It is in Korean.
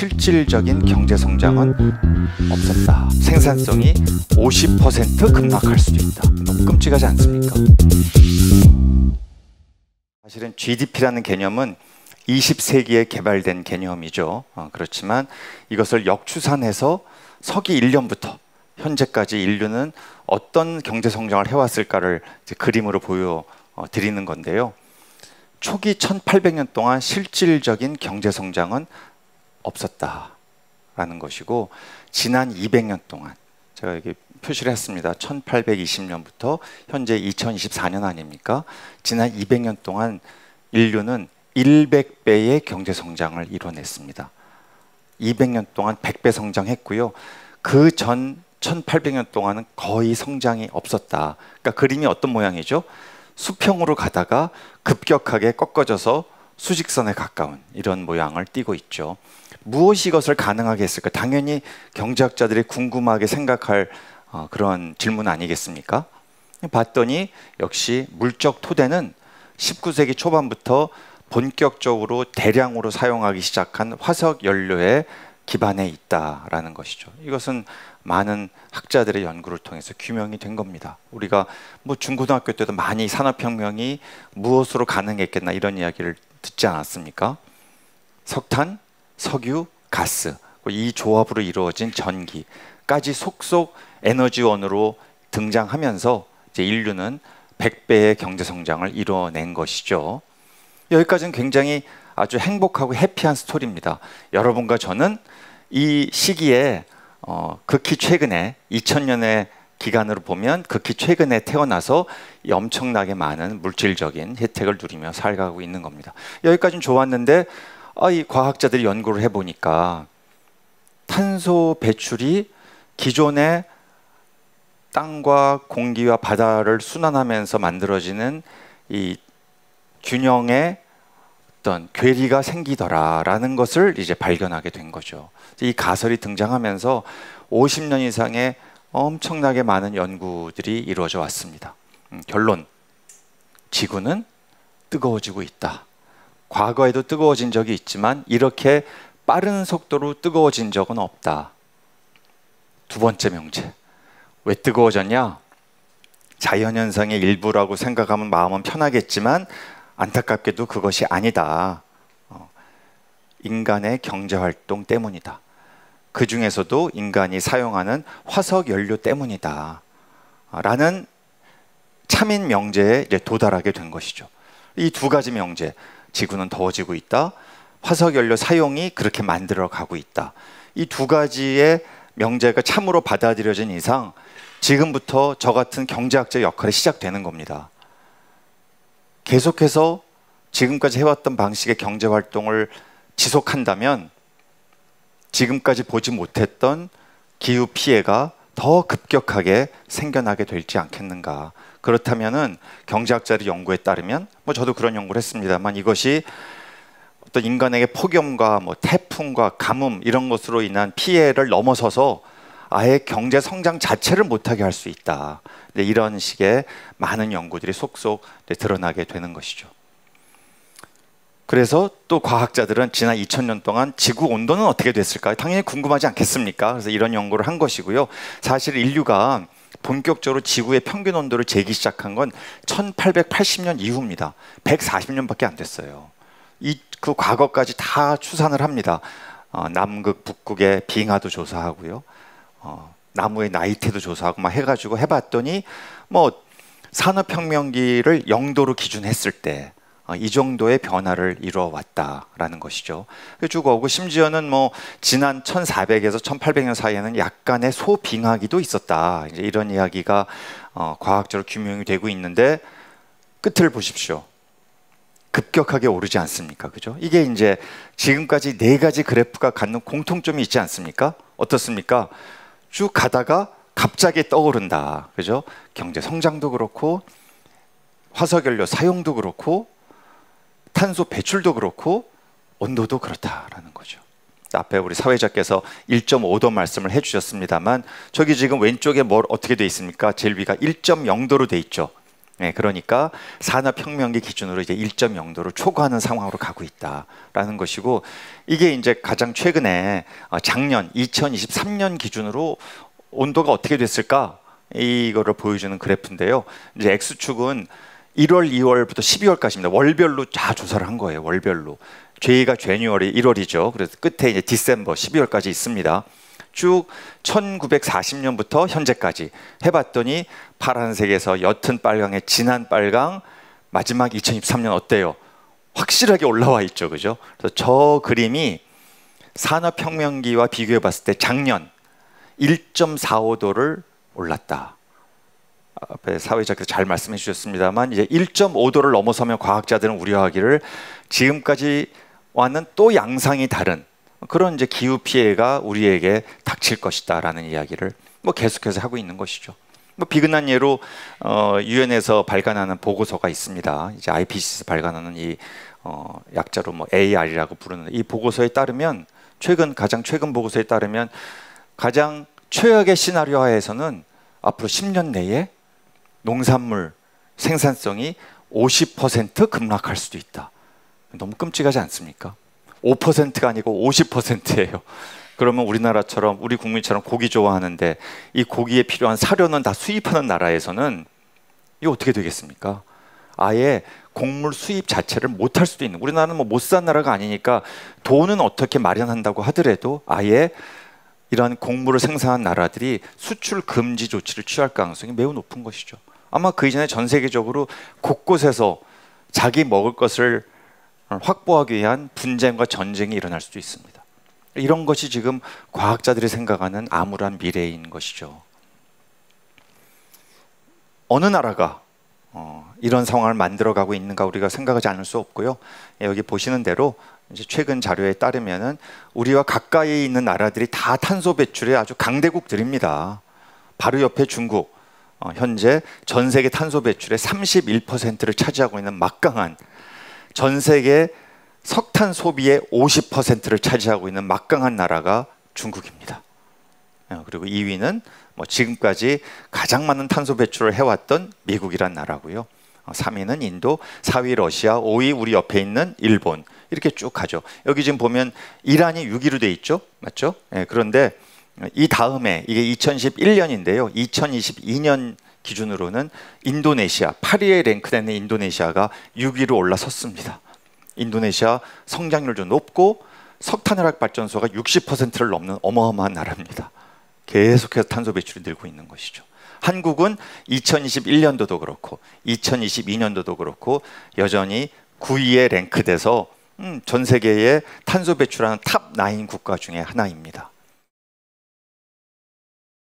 실질적인 경제 성장은 없었다. 생산성이 50% 급락할 수도 있다. 너무 끔찍하지 않습니까? 사실은 GDP라는 개념은 20세기에 개발된 개념이죠. 그렇지만 이것을 역추산해서 서기 1년부터 현재까지 인류는 어떤 경제 성장을 해왔을까를 이제 그림으로 보여드리는 건데요. 초기 1800년 동안 실질적인 경제 성장은 없었다라는 것이고, 지난 200년 동안 제가 여기 표시를 했습니다. 1820년부터 현재 2024년 아닙니까? 지난 200년 동안 인류는 100배의 경제 성장을 이뤄냈습니다. 200년 동안 100배 성장했고요. 그 전 1800년 동안은 거의 성장이 없었다. 그러니까 그림이 어떤 모양이죠? 수평으로 가다가 급격하게 꺾어져서 수직선에 가까운 이런 모양을 띠고 있죠. 무엇이 이것을 가능하게 했을까? 당연히 경제학자들이 궁금하게 생각할 그런 질문 아니겠습니까? 봤더니 역시 물적 토대는 19세기 초반부터 본격적으로 대량으로 사용하기 시작한 화석 연료에 기반해 있다라는 것이죠. 이것은 많은 학자들의 연구를 통해서 규명이 된 겁니다. 우리가 뭐 중고등학교 때도 많이 산업혁명이 무엇으로 가능했겠나 이런 이야기를 듣지 않았습니까? 석탄, 석유, 가스, 이 조합으로 이루어진 전기까지 속속 에너지원으로 등장하면서 이제 인류는 100배의 경제 성장을 이뤄낸 것이죠. 여기까지는 굉장히 아주 행복하고 해피한 스토리입니다. 여러분과 저는 이 시기에 극히 최근에 2000년의 기간으로 보면 극히 최근에 태어나서 이 엄청나게 많은 물질적인 혜택을 누리며 살아가고 있는 겁니다. 여기까지는 좋았는데 이 과학자들이 연구를 해보니까 탄소 배출이 기존의 땅과 공기와 바다를 순환하면서 만들어지는 이 균형의 어떤 괴리가 생기더라라는 것을 이제 발견하게 된 거죠. 이 가설이 등장하면서 50년 이상의 엄청나게 많은 연구들이 이루어져 왔습니다. 결론, 지구는 뜨거워지고 있다. 과거에도 뜨거워진 적이 있지만 이렇게 빠른 속도로 뜨거워진 적은 없다. 두 번째 명제, 왜 뜨거워졌냐? 자연현상의 일부라고 생각하면 마음은 편하겠지만 안타깝게도 그것이 아니다. 인간의 경제활동 때문이다. 그 중에서도 인간이 사용하는 화석 연료 때문이다. 라는 참인 명제에 이제 도달하게 된 것이죠. 이 두 가지 명제, 지구는 더워지고 있다, 화석 연료 사용이 그렇게 만들어 가고 있다. 이 두 가지의 명제가 참으로 받아들여진 이상 지금부터 저 같은 경제학자의 역할이 시작되는 겁니다. 계속해서 지금까지 해왔던 방식의 경제활동을 지속한다면 지금까지 보지 못했던 기후 피해가 더 급격하게 생겨나게 될지 않겠는가. 그렇다면은 경제학자의 연구에 따르면 뭐 저도 그런 연구를 했습니다만 이것이 어떤 인간에게 폭염과 뭐 태풍과 가뭄 이런 것으로 인한 피해를 넘어서서 아예 경제 성장 자체를 못하게 할 수 있다. 이런 식의 많은 연구들이 속속 드러나게 되는 것이죠. 그래서 또 과학자들은 지난 2000년 동안 지구 온도는 어떻게 됐을까? 당연히 궁금하지 않겠습니까? 그래서 이런 연구를 한 것이고요. 사실 인류가 본격적으로 지구의 평균 온도를 재기 시작한 건 1880년 이후입니다. 140년밖에 안 됐어요. 그 과거까지 다 추산을 합니다. 남극, 북극의 빙하도 조사하고요. 나무의 나이테도 조사하고 막 해가지고 해봤더니 뭐 산업혁명기를 0도로 기준했을 때 이 정도의 변화를 이루어왔다라는 것이죠. 쭉 오고 심지어는 뭐 지난 1400에서 1800년 사이에는 약간의 소빙하기도 있었다. 이제 이런 이야기가 과학적으로 규명이 되고 있는데 끝을 보십시오. 급격하게 오르지 않습니까? 그죠? 이게 이제 지금까지 네 가지 그래프가 갖는 공통점이 있지 않습니까? 어떻습니까? 쭉 가다가 갑자기 떠오른다. 그죠? 경제 성장도 그렇고 화석연료 사용도 그렇고 탄소 배출도 그렇고 온도도 그렇다라는 거죠. 앞에 우리 사회자께서 1.5도 말씀을 해주셨습니다만 저기 지금 왼쪽에 뭘 어떻게 돼 있습니까? 제일 위가 1.0도로 돼 있죠. 네, 그러니까 산업혁명기 기준으로 이제 1.0도를 초과하는 상황으로 가고 있다라는 것이고, 이게 이제 가장 최근에 작년 2023년 기준으로 온도가 어떻게 됐을까, 이거를 보여주는 그래프인데요. 이제 X축은 1월, 2월부터 12월까지입니다. 월별로 다 조사를 한 거예요. 월별로. 저희가 제뉴얼이 1월이죠. 그래서 끝에 이제 디셈버 12월까지 있습니다. 쭉 1940년부터 현재까지 해봤더니 파란색에서 옅은 빨강에 진한 빨강, 마지막 2023년 어때요? 확실하게 올라와 있죠, 그죠? 그래서 저 그림이 산업혁명기와 비교해 봤을 때 작년 1.45도를 올랐다. 앞에 사회자께서 잘 말씀해 주셨습니다만, 이제 1.5도를 넘어서면 과학자들은 우려하기를 지금까지와는 또 양상이 다른 그런 이제 기후 피해가 우리에게 닥칠 것이다라는 이야기를 뭐 계속해서 하고 있는 것이죠. 뭐 비근한 예로 유엔에서 발간하는 보고서가 있습니다. 이제 IPCC에서 발간하는 이 약자로 뭐 AR이라고 부르는 이 보고서에 따르면, 가장 최근 보고서에 따르면 가장 최악의 시나리오 하에서는 앞으로 10년 내에 농산물 생산성이 50% 급락할 수도 있다. 너무 끔찍하지 않습니까? 5%가 아니고 50%예요. 그러면 우리나라처럼, 우리 국민처럼 고기 좋아하는데 이 고기에 필요한 사료는 다 수입하는 나라에서는 이거 어떻게 되겠습니까? 아예 곡물 수입 자체를 못할 수도 있는, 우리나라는 뭐 못 산 나라가 아니니까 돈은 어떻게 마련한다고 하더라도 아예 이러한 곡물을 생산한 나라들이 수출 금지 조치를 취할 가능성이 매우 높은 것이죠. 아마 그 이전에 전 세계적으로 곳곳에서 자기 먹을 것을 확보하기 위한 분쟁과 전쟁이 일어날 수도 있습니다. 이런 것이 지금 과학자들이 생각하는 암울한 미래인 것이죠. 어느 나라가 이런 상황을 만들어가고 있는가 우리가 생각하지 않을 수 없고요. 여기 보시는 대로 이제 최근 자료에 따르면은 우리와 가까이 있는 나라들이 다 탄소 배출의 아주 강대국들입니다. 바로 옆에 중국, 현재 전 세계 탄소 배출의 31%를 차지하고 있는 막강한, 전 세계 석탄 소비의 50%를 차지하고 있는 막강한 나라가 중국입니다. 그리고 2위는 뭐 지금까지 가장 많은 탄소 배출을 해왔던 미국이란 나라고요. 3위는 인도, 4위 러시아, 5위 우리 옆에 있는 일본, 이렇게 쭉 가죠. 여기 지금 보면 이란이 6위로 돼 있죠, 맞죠? 그런데 이 다음에 이게 2011년인데요. 2022년 기준으로는 인도네시아, 8위에 랭크되는 인도네시아가 6위로 올라섰습니다. 인도네시아 성장률도 높고 석탄화력 발전소가 60%를 넘는 어마어마한 나라입니다. 계속해서 탄소 배출이 늘고 있는 것이죠. 한국은 2021년도도 그렇고 2022년도도 그렇고 여전히 9위에 랭크돼서 전 세계의 탄소 배출하는 탑 9 국가 중에 하나입니다.